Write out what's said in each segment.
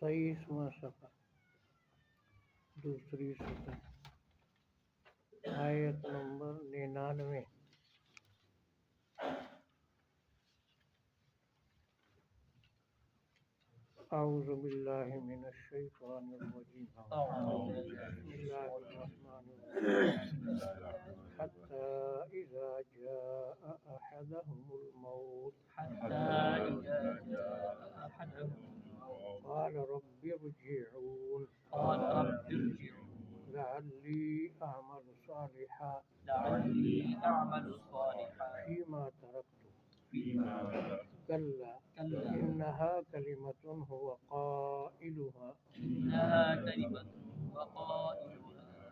23واں صفحہ دوسری سطح آیت نمبر 99 اعوذ باللہ من الشیطان الرجیم بسم اللہ الرحمن الرحیم حتی اذا جاء احدهم الموت قال رب ارجعون لعلی اعمل صالحا فيما تركت كلا إنها كلمة هو قائلها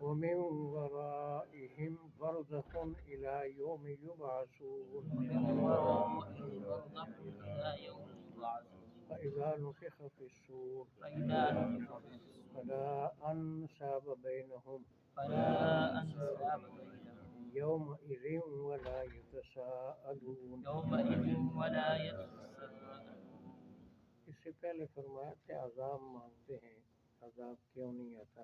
ومن ورائهم برزخ إلى يوم يبعثون فإذا نفخ في الصور فلا أنساب بينهم يومئذ ولا يتساءلون اس سے پہلے فرمایا کہ عذاب مانگتے ہیں، عذاب کیوں نہیں آتا؟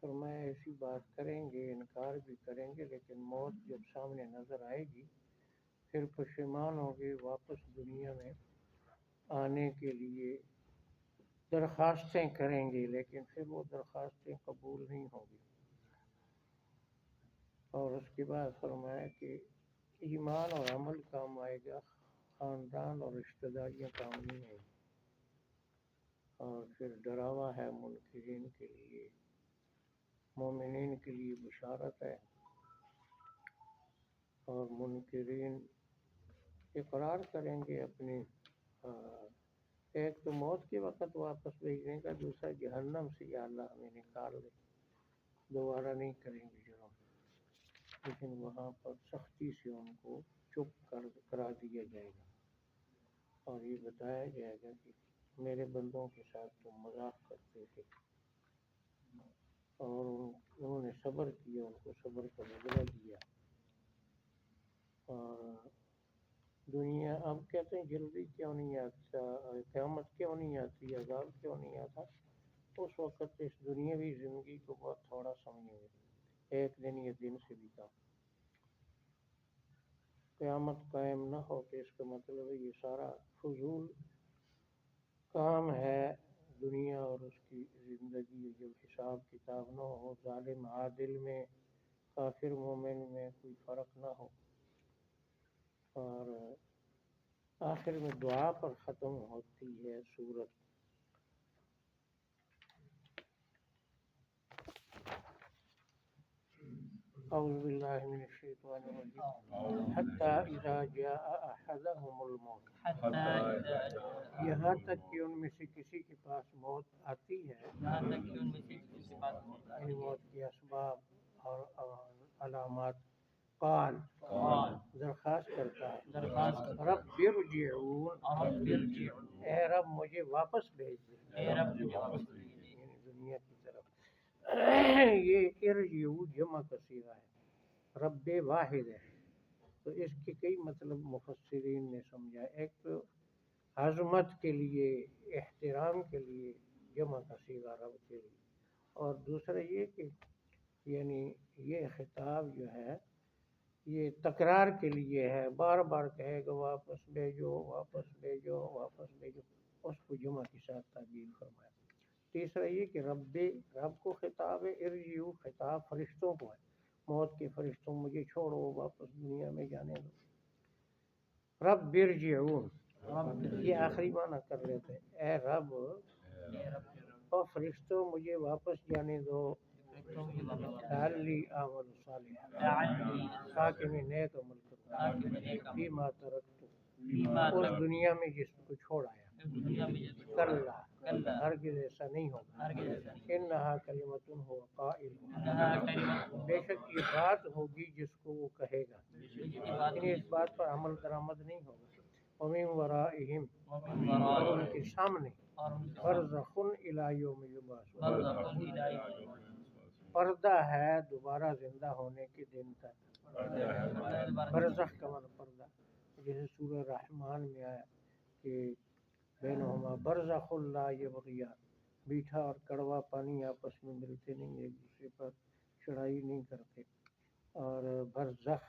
فرمایا ایسی بات کریں گے، انکار بھی کریں گے، لیکن موت جب سامنے نظر آئے گی پھر پشیمان ہوں گے، واپس دنیا میں آنے کے لیے درخواستیں کریں گے، لیکن پھر وہ درخواستیں قبول نہیں ہوں گی۔ اور اس کے بعد فرمایا کہ ایمان اور عمل کام آئے گا، خاندان اور رشتہ داریاں کام نہیں آئیں گی۔ اور پھر ڈراوا ہے منکرین کے لیے، مومنین کے لیے بشارت ہے۔ اور منکرین اقرار کریں گے اپنی، ایک تو موت کے وقت واپس بھیجنے کا، دوسرا جہنم سے یا اللہ ہمیں نکال دے، دوبارہ نہیں کریں گے جرم، لیکن وہاں پر سختی سے ان کو چپ کرا دیا جائے گا اور یہ بتایا جائے گا کہ میرے بندوں کے ساتھ تم مذاق کرتے تھے، اور انہوں نے صبر کیا، ان کو صبر کا بدلہ دیا۔ اور دنیا اب کہتے ہیں جلدی کیوں نہیں آتا، قیامت کیوں نہیں آتی، عذاب کیوں نہیں آتا؟ اس وقت اس دنیاوی زندگی کو بہت تھوڑا سمجھیں گے، ایک دن یا دن سے بھی کم۔ قیامت قائم نہ ہو تو اس کا مطلب ہے یہ سارا فضول کام ہے دنیا اور اس کی زندگی، جب حساب کتاب نہ ہو، ظالم عادل میں، کافر مومن میں کوئی فرق نہ ہو، اور آخر میں دعا پر ختم ہوتی ہے سورت۔ اعوذ باللہ من الشیطان الرجیم حتی اذا جاء احدهم الموت، یہاں تک کہ ان میں سے کسی کے پاس موت آتی ہے، یعنی موت کے اسباب اور علامات، قال درخواست کرتا ہے، رب ارجعون، اے رب مجھے واپس بھیج دے، یعنی دنیا کی طرف۔ یہ ارجعو جمع کا صیغہ ہے، رب واحد ہے، تو اس کے کئی مطلب مفسرین نے سمجھا۔ ایک تو عظمت کے لیے، احترام کے لیے جمع کا صیغہ رب کے لیے، اور دوسرا یہ کہ یعنی یہ خطاب جو ہے یہ تکرار کے لیے ہے، بار بار کہے گا واپس بھیجو، واپس بھیجو، واپس بھیجو، اس کو جمع کے ساتھ تعبیر فرمایا۔ تیسرا یہ کہ رب کو خطاب ہے، ارجعو خطاب فرشتوں کو ہے، موت کے فرشتوں مجھے چھوڑو، واپس دنیا میں جانے دو۔ رب ارجعون، یہ آخری معنی کر لیتے ہیں، اے رب اور فرشتوں مجھے واپس جانے دو، لعلی اعمل صالحا، تاکہ میں نیک عمل کروں، فیما ترکت، اس دنیا میں جس کو چھوڑ آیا، کلا ہرگز ایسا نہیں ہوگا، انہا کلمۃ هو قائلها، بے شک یہ بات ہوگی جس کو وہ کہے گا، یعنی اس بات پر عمل درآمد نہیں ہوگا۔ ومن ورائہم، اور ان کے سامنے، برزخ الی یوم یبعثون، پردہ ہے دوبارہ زندہ ہونے کے دن تک، برزخ کا معنی پردہ، جیسے سورہ رحمان میں آیا کہ بینہما برزخ لا یبغیان، میٹھا اور کڑوا پانی آپس میں ملتے نہیں، ایک دوسرے پر چڑھائی نہیں کرتے، اور برزخ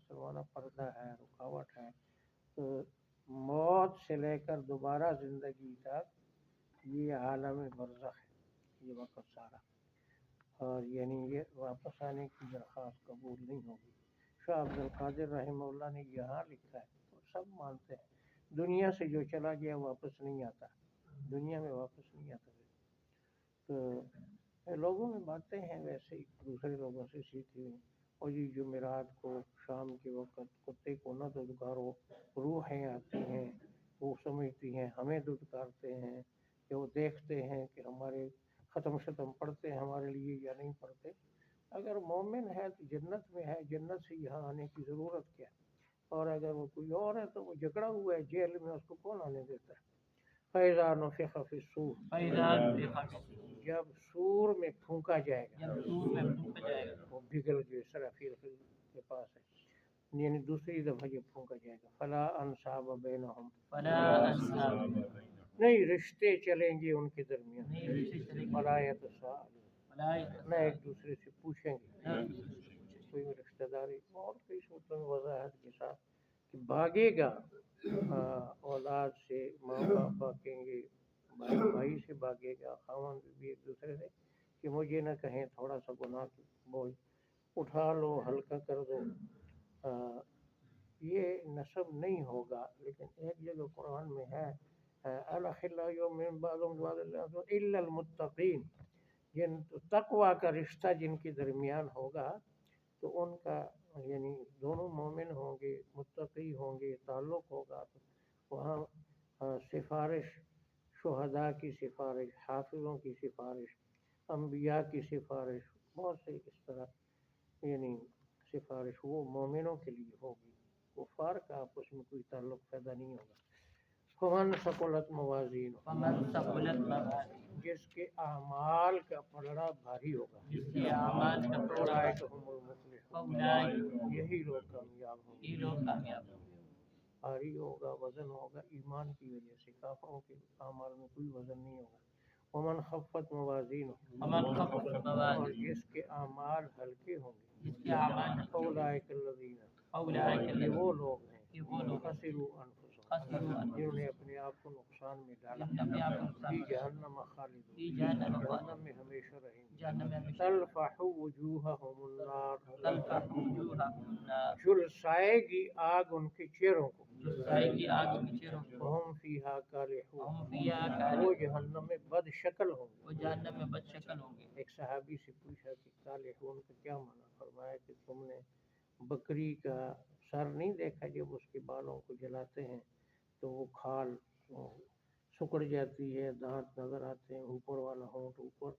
سلوانا پردہ ہے، رکاوٹ ہے، تو موت سے لے کر دوبارہ زندگی تک یہ عالم برزخ ہے، یہ وقت سارا، اور یعنی یہ واپس آنے کی درخواست قبول نہیں ہوگی۔ شاہ عبد القادر رحمہ اللہ نے یہاں لکھا ہے، تو سب مانتے ہیں دنیا سے جو چلا گیا واپس نہیں آتا، دنیا میں واپس نہیں آتا۔ تو لوگوں میں باتیں ہیں ویسے ہی دوسرے لوگوں سے سیکھی ہوئی، اور یہ جمعرات کو شام کے وقت کتے کو نہ دھتکارو، روحیں آتی ہیں، وہ سمجھتی ہیں ہمیں دھتکارتے ہیں، کہ وہ دیکھتے ہیں کہ ہمارے ختم پڑھتے ہیں ہمارے لیے یا نہیں پڑھتے۔ اگر مومن ہے تو جنت میں ہے، جنت سے یہاں آنے کی ضرورت کیا ہے، اور اگر وہ کوئی اور ہے تو وہ جھگڑا ہوا ہے جیل میں، اس کو کون آنے دیتا ہے؟ فَإِذَا نُفِخَ فِي الصُّورِ، جب سور میں پھونکا جائے گا، وہ بگل جو اسرافیل کے پاس ہے، یعنی دوسری دفعہ جب پھونکا جائے گا، فَلَا أَنْسَابَ بَيْنَهُمْ، نہیں رشتے چلیں گے ان کے درمیان، وَلَا يَتَسَاءَلُونَ، نہ ایک دوسرے سے پوچھیں گے، کوئی رشتہ داری اور کئی صورتوں میں وضاحت کے ساتھ کہ بھاگے گا اولاد سے، ماں باپ بھاگیں گے، بھائی سے بھاگے گا، خاوند بھی ایک دوسرے سے، کہ مجھے نہ کہیں تھوڑا سا گناہ کی بوجھ اٹھا لو، ہلکا کر دو، یہ نسب نہیں ہوگا۔ لیکن ایک جگہ قرآن میں ہے الأخلاء يوم بعضهم بعض إلا المتقین، جن تقوی کا رشتہ جن کے درمیان ہوگا تو ان کا یعنی دونوں مومن ہوں گے، متقی ہوں گے، تعلق ہوگا، تو وہاں سفارش، شہداء کی سفارش، حافظوں کی سفارش، انبیاء کی سفارش، بہت سے اس طرح یعنی سفارش وہ مومنوں کے لیے ہوگی، کفار کا آپس میں کوئی تعلق پیدا نہیں ہوگا۔ فمن ثقلت موازینہ، جس کے اعمال کا پلڑا بھاری ہوگا، اولئک هم المفلحون، یہی لوگ کامیاب ہوں گے۔ بھاری ہوگا، وزن ہوگا ایمان کی وجہ سے، کافروں کے اعمال میں کوئی وزن نہیں ہوگا۔ ومن خفت موازینہ، اور جس کے اعمال ہلکے ہوں گے، اولئک الذین، یہ وہ لوگ ہیں خسروا انفسهم، جنہوں نے اپنے آپ کو نقصان میں ڈالا، فی جہنم خالدون، جہنم میں ہمیشہ رہیں گے، تلفح وجوہہم النار، جھلسائے گی آگ ان کے چہروں کو، وہم فیہا کالحون، وہ جہنم میں بد شکل ہوں گے۔ ایک صحابی سے پوچھا کہ کالحون کا کیا معنی؟ فرمایا کہ تم نے بکری کا سر نہیں دیکھا، جب اس کے بالوں کو جلاتے ہیں تو وہ کھال سکڑ جاتی ہے، دانت نظر آتے ہیں، اوپر والا ہونٹ اوپر،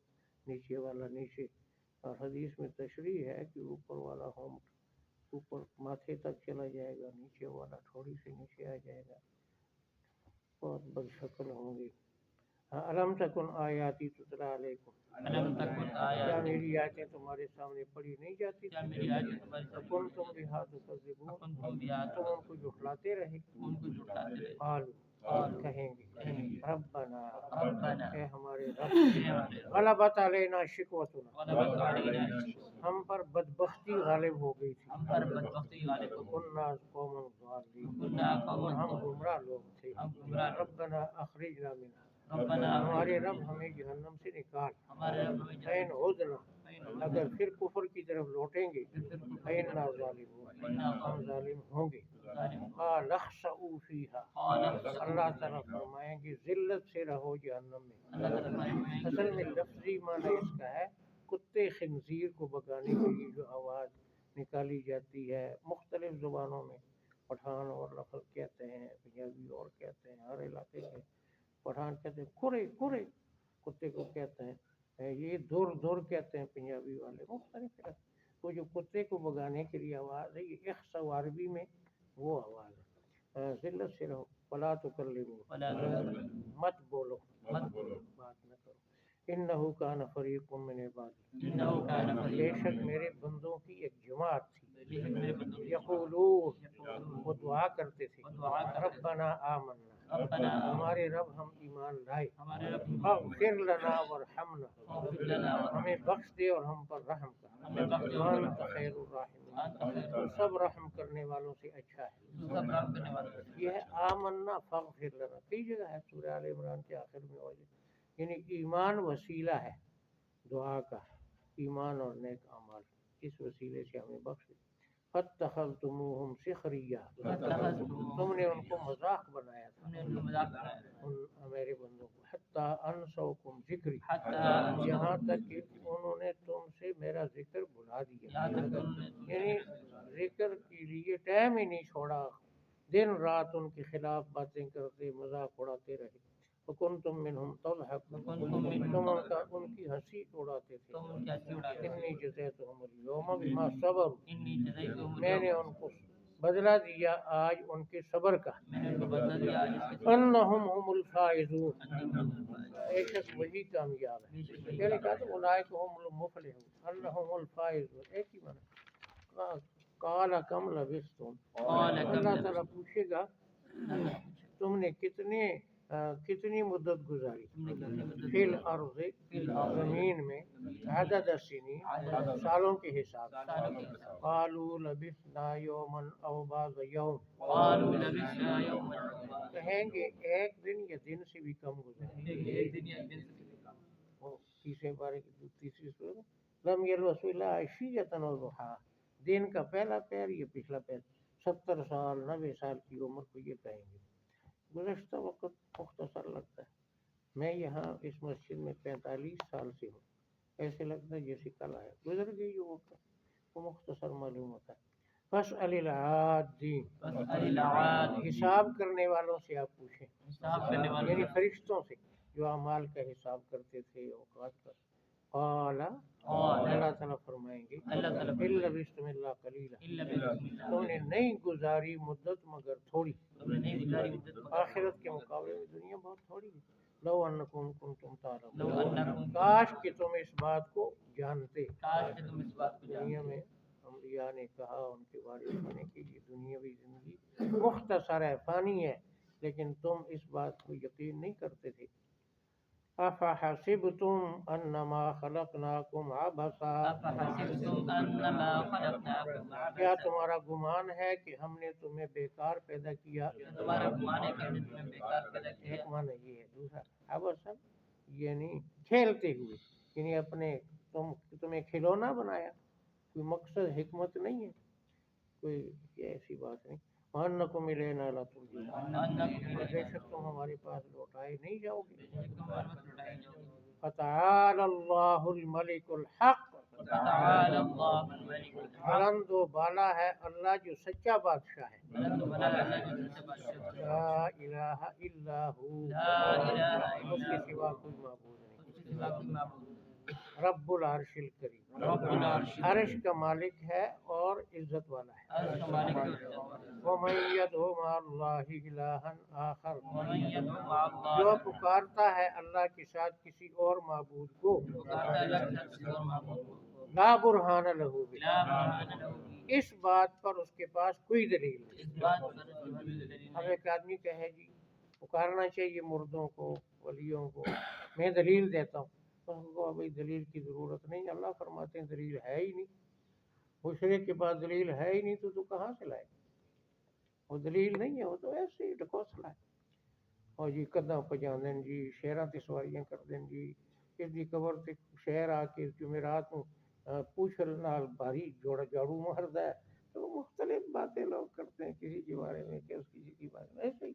نیچے والا نیچے، اور حدیث میں تشریح ہے کہ اوپر والا ہونٹ اوپر ماتھے تک چلا جائے گا، نیچے والا تھوڑی سی نیچے آ جائے گا، بہت بد شکل ہوں گے۔ الم تکن آیاتی تتلی علیکم، کیا میری آیتیں تمہارے سامنے پڑھی نہیں جاتی تھی؟ کنتم بہا تکذبون، تم ان کو جھٹلاتے رہے۔ قالوا، کہیں گے ربنا، اے ہمارے رب، غلبت علینا شقوتنا، ہم پر بدبختی غالب ہو گئی تھی، کنا قوما ضالین، اور ہم گمراہ لوگ تھے، ربنا اخرجنا منها، ہمارے رب ہمیں جہنم سے نکال، فإن عدنا، اگر پھر کفر کی طرف لوٹیں گے، فإنا ظالمون، ہم ظالم ہوں گے۔ قال اخسئوا فیہا، اللہ تعالیٰ فرمائیں گے ذلت سے رہو جہنم میں۔ اصل میں لفظی معنی اس کا ہے کتے خنزیر کو بگانے کے لیے جو آواز نکالی جاتی ہے، مختلف زبانوں میں پٹھان اور لفظ کہتے ہیں، پنجابی اور کہتے ہیں، ہر علاقے کے پٹھان کہتے ہیں کرے کرے، کتے کو کہتے ہیں، یہ دور دور کہتے ہیں پنجابی والے، مختلف ہے۔ وہ جو کتے کو بگانے کے لیے آواز ہے، یہ اخسو عربی میں وہ آواز ہے، ذلت سے رہو، ولا تکلمون، مت بولو، بات نہ کرو، انہ کان فریق من عبادی، بے شک میرے بندوں کی ایک جماعت تھی، یقولون، وہ دعا کرتے تھے، ربنا آمنا، ربنا ہمارے رب ہم ایمان لائے، ہمارے رب اغفر لنا ورحمنا، اغفر لنا ہمیں بخش دے اور ہم پر رحم کر، ہمیں بخش دے وانت خیر الراحمین، انت خیر تو سب رحم کرنے والوں سے اچھا ہے۔ سب رحم کرنے والا یہ ہے آمنا فاغفر لنا، کئی جگہ ہے سورہ آل عمران کے آخر میں واضح، یعنی ایمان وسیلہ ہے دعا کا، ایمان اور نیک اعمال، اس وسیلے سے ہمیں بخش دے۔ فاتخذتموہم سخریا، تم نے ان کو مذاق بنایا تھا، ہم نے ان کو مذاق بنایا ان میرے بندوں کو، حتی انسوکم ذکری، حتی یہاں تک کہ انہوں نے تم سے میرا ذکر بھلا دیا، یہاں تک انہوں نے یعنی ذکر کے لیے ٹائم ہی نہیں چھوڑا، دن رات ان کے خلاف باتیں کرتے، مذاق اڑاتے رہے۔ وکنتم منہم تضحکون، وکنتم منہم تم ان کی ہنسی اڑاتے تھے۔ تم ان کی ہنسی اڑاتے تھے۔ انی جزیتہم اليوم بما صبروا، انی جزیتہم میں نے ان کو بدلہ دیا آج ان کے صبر کا، میں نے ان کو بدلہ دیا آج اس کے انہم هم الفائزون، صبر بے شک وہی کامیاب ہے۔ پہلے کہا تو اولئک هم المفلحون، انہم الفائزون، ایک ہی معنی۔ قال کم لبثتم، قال کم اللہ تعالیٰ پوچھے گا تم نے کتنی مدت گزاری فی الارض، زمین میں، عدد السنین، سالوں کے حساب سے، قالوا لبثنا یوما او بعض یوم، قالوا لبثنا یوما کہیں گے ایک دن یا دن سے بھی کم گزرے۔ ایک دن یا ایک دن سے بھی کم۔ وہ تیسرے بارے کی تیسری صورت، لم یلبثوا الا عشیۃ وضحاها، دن کا پہلا پہر یا پچھلا پہر، 70 سال 90 سال کی عمر کو یہ کہیں گے۔ گزشتہ وقت مختصر لگتا ہے، میں یہاں اس مسجد میں 45 سال سے ہوں، ایسے لگتا ہے جیسے کل آیا، گزر گئی وہ وقت، وہ مختصر معلوم ہوتا ہے۔ فاسأل العادین، فاسأل العاد، حساب کرنے والوں سے آپ پوچھیں، حساب کرنے والوں یعنی فرشتوں سے جو اعمال کا حساب کرتے تھے اوقات کا۔ قال، اللہ تعالیٰ فرمائیں گے، اللہ تعالیٰ إِن لَبِثْتُمْ إِلَّا قَلِيلًا، الا بسم تم نے نہیں گزاری مدت مگر تھوڑی، تم نے نہیں گزاری مدت آخرت کے مقابلے میں دنیا بہت تھوڑی ہے۔ لو انکم کنتم لو تعلمون، انکم کاش کہ تم اس بات کو جانتے۔ کاش کہ تم اس بات کو دنیا جانتے۔ میں انبیاء نے کہا ان کے وارث ہونے کے لیے دنیاوی زندگی مختصر ہے، فانی ہے، لیکن تم اس بات کو یقین نہیں کرتے تھے۔ افحسبتم انما خلقناکم عبثا، افحسبتم انما خلقناکم کیا عبثا، تمہارا گمان ہے کہ ہم نے تمہیں بیکار پیدا کیا؟ تمہارا گمان ہے کہ ہم نے تمہیں بیکار پیدا کیا۔ ایک معنی یہ ہے، دوسرا عبثا یعنی کھیلتے ہوئے، یعنی اپنے تمہیں کھلونا بنایا، کوئی مقصد حکمت نہیں ہے، کوئی ایسی بات نہیں۔ وَأَنَّكُمْ إِلَيْنَا لَا تُرْجَعُونَ، اور بے شک تم ہمارے پاس لوٹائے نہیں جاؤ گے۔ فَتَعَالَى اللَّهُ الْمَلِكُ الْحَقُّ، تعالی اللہ الملک الحق، بلند و بالا ہے اللہ جو سچا بادشاہ ہے۔ بلند و بالا ہے اللہ جو سچا بادشاہ ہے۔ لا الہ الا ہو، لا الہ الا اس کے ہو، سوا کوئی معبود نہیں۔ اس کے سوا کوئی معبود نہیں۔ رب العرش الکریم، رب العرش عرش کا مالک ہے اور عزت والا ہے۔ عرش کا مالک اور عزت والا ہے۔ وَمَن يَدْعُ مَعَ اللَّهِ إِلَٰهًا آخَرَ، ومن يدعو مع جو اللہ، پکارتا ہے اللہ کے ساتھ کسی اور معبود کو، پکارتا ہے اللہ کے ساتھ کسی اور معبود کو، لا برہان لہ بہ، لا برہان لہ بہ، اس بات پر اس کے پاس کوئی دلیل نہیں۔ اس بات پر اس کے بعد دلیل اب نہیں۔ ایک آدمی کہے جی پکارنا چاہیے مردوں کو، ولیوں کو، میں دلیل دیتا ہوں، تو ہم کو بھائی دلیل کی ضرورت نہیں، اللہ فرماتے ہیں دلیل ہے ہی نہیں، مشرک کے پاس دلیل ہے ہی نہیں تو کہاں سے لائے؟ وہ دلیل نہیں ہے، وہ تو ایسے ہی ڈکوسلا ہے۔ اور جی کداں پجان دین جی، شہراں تے سواریاں کر دین جی، اس دی قبر تے شہر آ کے جمعرات نوں پوچھ نال بھاری جوڑا جاڑو ماردا ہے، تو مختلف باتیں لوگ کرتے ہیں کسی کے بارے میں کہ اس کسی کی بات میں، ایسے ہی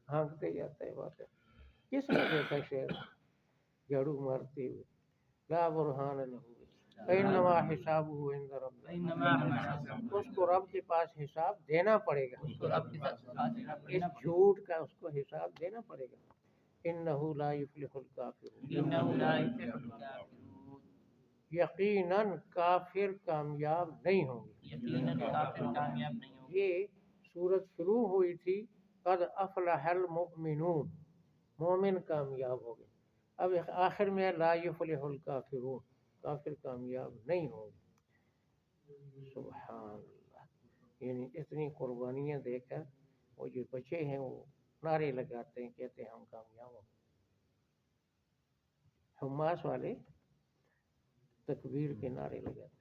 ہانکتے جاتا ہے بات ہے۔ کس نے دیکھا شہر جھاڑو مارتے ہوئے؟ لا برہان لہ فإنما حسابہ عند ربہ، انما حساب، اس کو رب کے پاس حساب دینا پڑے گا، اس کو رب کے ساتھ حاصل اس کرنا پڑے جھوٹ کا اس کو حساب دینا پڑے گا۔ انہ لا یفلح الکافرون، گا۔ انہ لا یفلح الکافرون، یقیناً کافر کامیاب نہیں ہوں گے۔ یقیناً کافر کامیاب نہیں ہوں گے۔ یہ سورت شروع ہوئی تھی قد افلح المؤمنون، مومن کامیاب ہو گئے، اب آخر میں لا یفلح الکافرون، کافر کامیاب نہیں ہوں گے۔ سبحان اللہ، یعنی اتنی قربانیاں دے کر وہ جو بچے ہیں وہ نعرے لگاتے ہیں، کہتے ہیں ہم کامیاب ہوں۔ حماس والے تکبیر کے نعرے لگاتے ہیں۔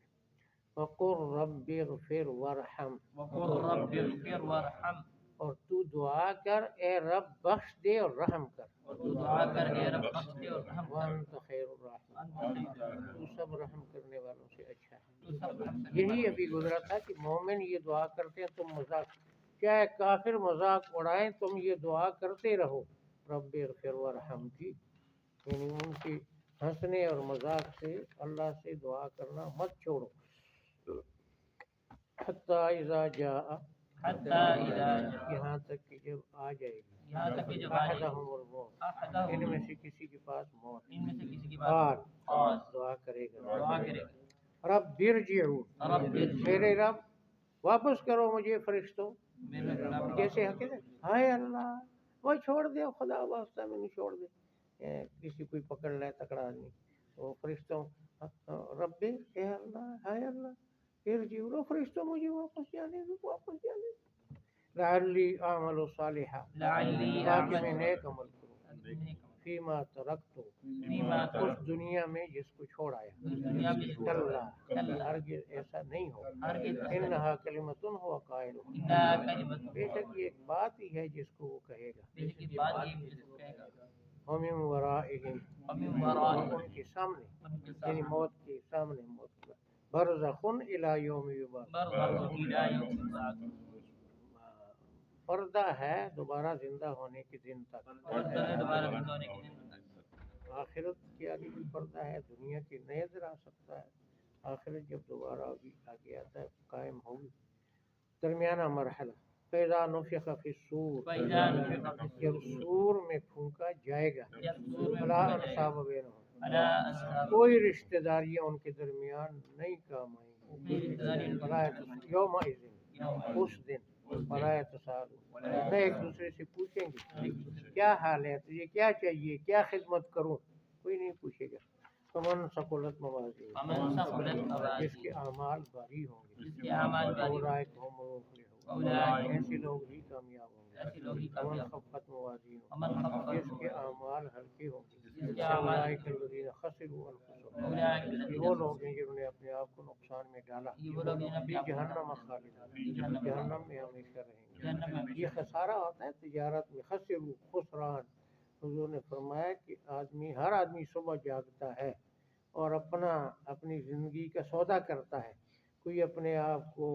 وَقُلْ رَبِّ اغْفِرْ وَارْحَمْ، وقل رب اغفر وارحم، اور تو دعا کر اے رب بخش دے اور رحم کر۔ اور تو دعا کر اے رب بخش دے اور رحم کر، وَأَنْتَ خَيْرُ الرَّاحِمِينَ، انت خیر الراحمین، تو سب رحم کرنے والوں سے اچھا ہے۔ تو سب رحم کرنے یہی والا ابھی گزرا تھا کہ مومن یہ دعا کرتے ہیں، تم مذاق چاہے کافر مذاق اڑائیں، تم یہ دعا کرتے رہو رب اغفر وارحم کی، یعنی ان کی ہنسنے اور مذاق سے اللہ سے دعا کرنا مت چھوڑو۔ حتیٰ اذا جاء، حتی اذا جاء، یہاں تک کہ جب آ جائے گی، یہاں تک کہ جب آ جائے احدہم الموت، احدہم ان میں سے کسی کے پاس موت، ان میں سے کسی کی قال، بات دعا کرے گا دعا کرے گا، رب ارجعون، رب ارجعون، میرے رب واپس کرو مجھے فرشتوں، میرے رب جیسے حقیقت ہائے اللہ وہ چھوڑ دے، خدا واسطہ میں نہیں چھوڑ دے، کسی کوئی پکڑ لے تکڑا آدمی تو فرشتوں رب اے اللہ ہائے اللہ ارجعون، فرشتوں مجھے واپس جانے دو، واپس جانے دو، لعلی اعمل صالحا، لعلی تاکہ اعمل میں نیک عمل کروں، فیما ترکت، فیما اس ترکت، دنیا میں جس کو چھوڑ آیا، اس دنیا میں جو کلا ہرگز ایسا نہیں ہو، ہرگز انہا کلمۃ ہوا قائل، انہا کلمۃ، بے شک یہ ایک بات ہی ہے جس کو وہ کہے گا، بے شک یہ بات یہ جس کو کہے گا، ومن ورائہم، ومن اور ورائہم، ان کے سامنے، ان کے یعنی سامنے، موت کے سامنے، موت کے بعد، برزخ الی یوم یبعث، برزخ الی یوم یبعثون، پردہ ہے دوبارہ زندہ ہونے کے دن تک، پردہ ہے دوبارہ زندہ ہونے کے دن تک، آخرت کے آگے بھی پردہ ہے، دنیا کے نئے نظر آ سکتا ہے، آخرت جب دوبارہ بھی آگے آتا ہے قائم ہوگی۔ درمیانہ مرحلہ، فَإِذَا نُفِخَ فِي الصُّورِ، فَإِذَا نُفِخَ فِي جب سور میں پھونکا جائے گا، جب سور میں فَلَا پھونکا جائے گا، أَنْصَابَ بَيْنَهُمْ، فلا انصاب، کوئی رشتہ داریاں ان کے درمیان نہیں کام آئیں کوئی رشتہ داری ان گی، کے فَلَا درمیان يَوْمَئِذٍ، یوم اس دن، فَلَا يَتَسَاءَلُونَ، نہ ایک دوسرے سے پوچھیں گے کیا حال ہے، تجھے کیا چاہیے، کیا خدمت کروں، کوئی نہیں پوچھے گا۔ فمن ثقلت موازینہ، فمن ثقلت جس موازینہ، کے اعمال بھاری ہوں گے، جس کے اعمال بھاری ہوں گے، اولئک هم المفلحون، اولئک ایسے لوگ ہی کامیاب ہوں گے۔ ایسے لوگ ہی فمن کامیاب ہوں خفت موازینہ، گے، ومن خفت جس کے اعمال ہلکے ہوں گے، جس کے اعمال اولئک الذین خسروا انفسهم، اولئک یہ الذین وہ لوگ ہیں جنہوں نے اپنے آپ کو نقصان میں ڈالا، یہ وہ لوگ ہیں فی جہنم خالدون، جہنم میں ہمیشہ رہیں گے۔ جہنم میں یہ خسارہ ہوتا ہے تجارت میں، خسروا خسران، حضور نے فرمایا کہ ہر آدمی صبح جاگتا ہے اور اپنی زندگی کا سودا کرتا ہے، کوئی اپنے آپ کو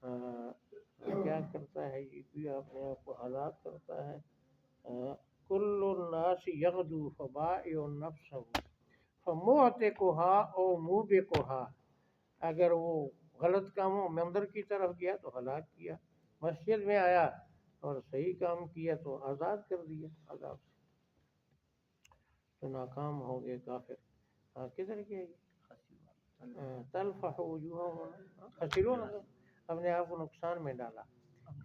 کیا کرتا ہے، کوئی اپنے آپ کو ہلاک کرتا ہے، کل الناس یغدو فبائع نفسہ فمعتقها او موبقها، اگر وہ غلط کاموں مندر کی طرف گیا تو ہلاک کیا، مسجد میں آیا اور صحیح کام کیا تو آزاد کر دیا عذاب سے، تو ناکام ہو گئے کافر۔ کدھر گیا یہ تلفح وجوہہم، خسرون، اپنے آپ کو نقصان میں ڈالا،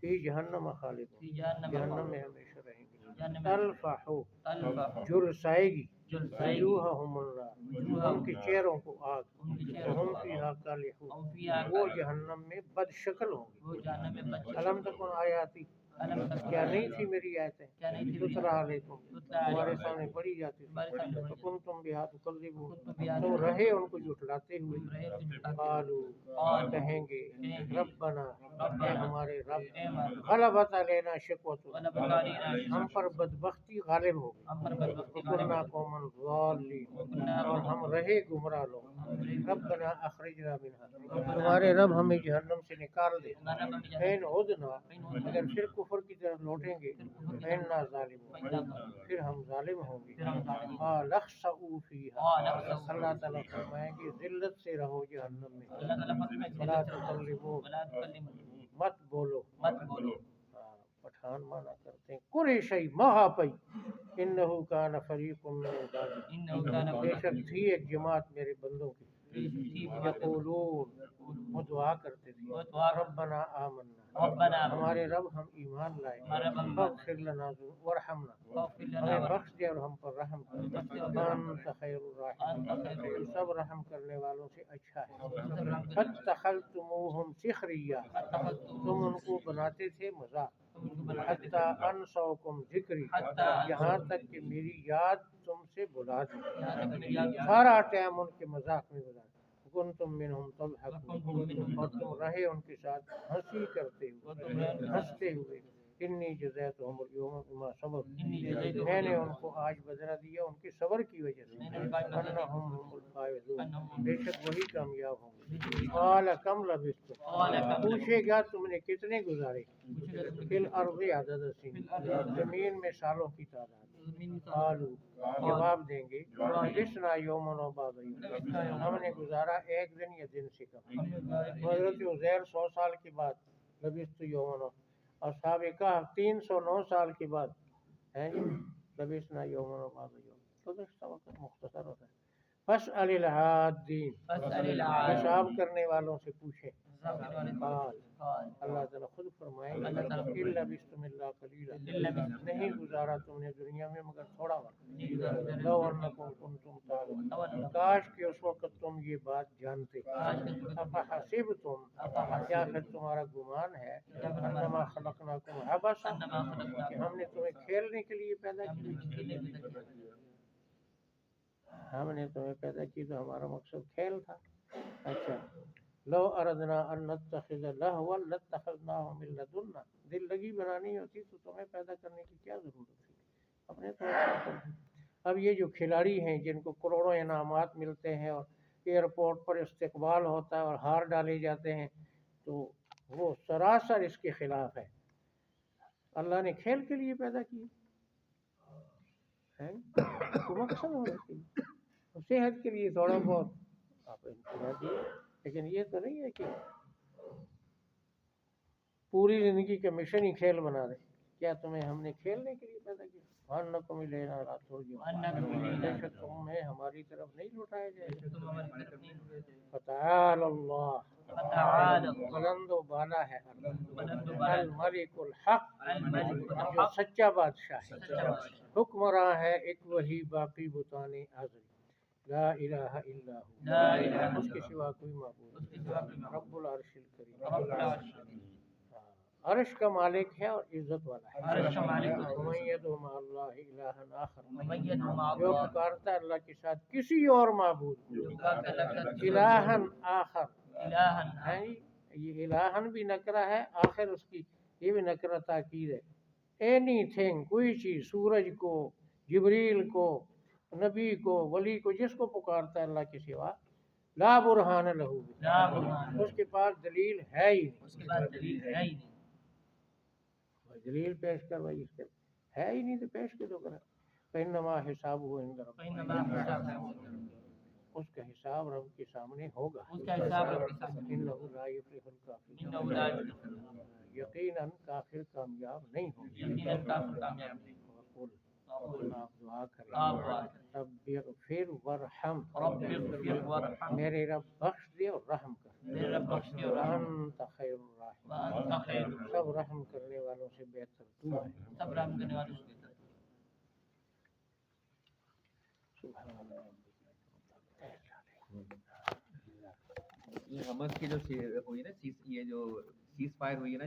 فی جہنم خالدون، فی جہنم جہنم میں ہمیشہ رہیں گے، جہنم میں تلفح تلفح جرسائے گی، جلسائے گی، وجوہہم النار، ان کے چہروں کو آگ، ان کے چہروں وہم کو فیہا کالحون، ہم فیہا وہ جہنم میں بد شکل ہوں گے۔ وہ جہنم میں بچے، الم تکن آیاتی، علم تک کیا نہیں تھی میری آیتیں، کیا نہیں تھی تتلیٰ علیکم، تتلیٰ تمہارے علیکم، سامنے پڑھی جاتی ہمارے سامنے تھی، پڑھی تو کنتم بہا تکذبون، کنتم بہا تو رہے ان کو جھٹلاتے ہوئے، تم رہے تم جھٹلاتے، قالوا، کہیں گے ربنا، اے ہمارے رب، اے ہمارے رب، غلبت علینا شقوتنا، غلبت علینا ہم پر بدبختی غالب ہو گئی، ہم پر بدبختی غالب وکننا ہو گئی، قوما ضالین، وکننا اور قوما ہم رہے گمراہ لوگ، ہم رہے ربنا اخرجنا منها، تمہارے رب ہمیں جہنم سے نکال دے، ہمارا رب ہمیں فین جہنم عدنا، اگر پھر کفر کی طرف لوٹیں گے، فإنا ظالمون، پھر ہم ظالم ہوں گے، پھر ہم ظالم ہوں گے، قال اخسئوا فیہا، قال اخسؤوا اللہ تعالیٰ فرمائیں گے ذلت سے رہو جہنم میں، اللہ تعالیٰ فرمائے ولا تکلمون، ولا تکلمون، مت بولو، مت بولو، پٹھان مانا کرتے ہیں قریشی مہا پئی، انہو کان فریق من عبادی، انہو کان بے شک تھی ایک جماعت میرے بندوں کی، یقولون، وہ دعا کرتے تھے، وہ دعا ربنا آمنا، ربنا ہمارے رب ہم ایمان لائے، ہمارے رب ہم فاغفر لنا ورحمنا، فاغفر لنا ہمیں ورحمنا، بخش دے اور ہم پر رحم کر، بخش دے اور رحم انت خیر انت الراحمین، خیر تو سب رحم کرنے والوں سے اچھا ہے۔ الراحمین، فاتخذتموہم سخریا، تم ان کو بناتے تھے مذاق، حتی انسوکم ذکری، یہاں تک کہ میری یاد تم سے بلا دی، سارا ٹائم ان کے مذاق میں گزارا، کنتم منہم تضحکون، اور تم رہے ان کے ساتھ ہنسی کرتے ہوئے، ہنستے ہوئے، انی جزیتہم اليوم بما صبروا، میں نے ان کو آج بدلہ دیا ان کے صبر کی وجہ سے، انہم هم الفائزون، بے شک وہی کامیاب ہوں گے، قال کم لبثتم، پوچھے گا تم نے کتنے گزارے، فی الارض عدد سنین، زمین میں سالوں کی تعداد، قالوا جواب دیں گے لبثنا یوما و بعض یوم، ہم نے گزارا ایک دن یا دن سے کم، حضرت عزیر 100 سال کے بعد لبثت یوما، اصحاب کہف 309 سال کے بعد ہیں جی لبثنا یوما و بعض یوم، گزشتہ وقت مختصر ہوتا ہے، فاسأل العادین، حساب کرنے والوں سے پوچھیں، قال اللہ تعالیٰ خود فرمائیں گے الا بستم اللہ قلیلا، نہیں گزارا تم نے دنیا میں مگر تھوڑا وقت، لو انکم کنتم تعلمون، کاش کہ اس وقت تم یہ بات جانتے، افحسبتم، کیا پھر تمہارا گمان ہے، انما خلقناکم عبثا، کہ ہم نے تمہیں کھیلنے کے لیے پیدا کیا، ہم نے تمہیں پیدا کی تو ہمارا مقصد کھیل تھا، اچھا لو اردنا ان نتخذ لہوا لاتخذناہ من لدنا، دل لگی بنانی ہوتی تو تمہیں پیدا کرنے کی کیا ضرورت تھی، اپنے تو کر دی۔ اب یہ جو کھلاڑی ہیں جن کو کروڑوں انعامات ملتے ہیں اور ایئرپورٹ پر استقبال ہوتا ہے اور ہار ڈالے جاتے ہیں، تو وہ سراسر اس کے خلاف ہے، اللہ نے کھیل کے لیے پیدا کی ہے، تو مقصد ہونا چاہیے، صحت کے لیے تھوڑا بہت آپ انتظار دیے، لیکن یہ تو نہیں ہے کہ پوری زندگی کا مشن ہی کھیل بنا دیں، کیا تمہیں ہم نے کھیلنے کے لیے پیدا کیا، وَأَنَّكُمْ إِلَيْنَا لَا تُرْجَعُونَ، بے شک تمہیں ہماری طرف نہیں لوٹایا جائے گا، فتعال اللہ، بلند و بالا ہے الملک الحق، جو سچا بادشاہ ہے، حکمراں ہے ایک وہی باقی بتانے آزری، لا الہ الا ہو، اس کے سوا کوئی معبود نہیں، رب العرش الکریم، عرش کا مالک ہے اور عزت والا ہے، ومن یدعو مع اللہ الہا آخر، جو پکارتا ہے اللہ کے ساتھ کسی اور معبود، الہا آخر، ہے یہ الہن بھی نکرہ ہے، آخر اس کی یہ بھی نکرہ تاکید ہے، اینی تھنگ، کوئی چیز، سورج کو، جبریل کو، نبی کو، ولی کو، جس کو پکارتا ہے اللہ کے سوا، لا برہان لہو، اس کے پاس دلیل ہے ہی نہیں، دلیل پیش کر بھائی، اس کے ہے ہی نہیں تو پیش کیوں کرا، فإنما حسابہ عند ربہ، اس کا حساب رب کے سامنے ہوگا، انہ لا یفلح الکافرون، یقیناً کافر کامیاب نہیں ہوگا، وقل، آپ دعا کریں، رب اغفر ورحم، میرے رب بخش دے اور رحم کر، انت خیر الراحمین، سب رحم کرنے والوں سے بہتر تو ہے، سبحان اللہ، یہ حماس کی جو ہوئی نا، یہ جو سیز فائر ہوئی ہے نا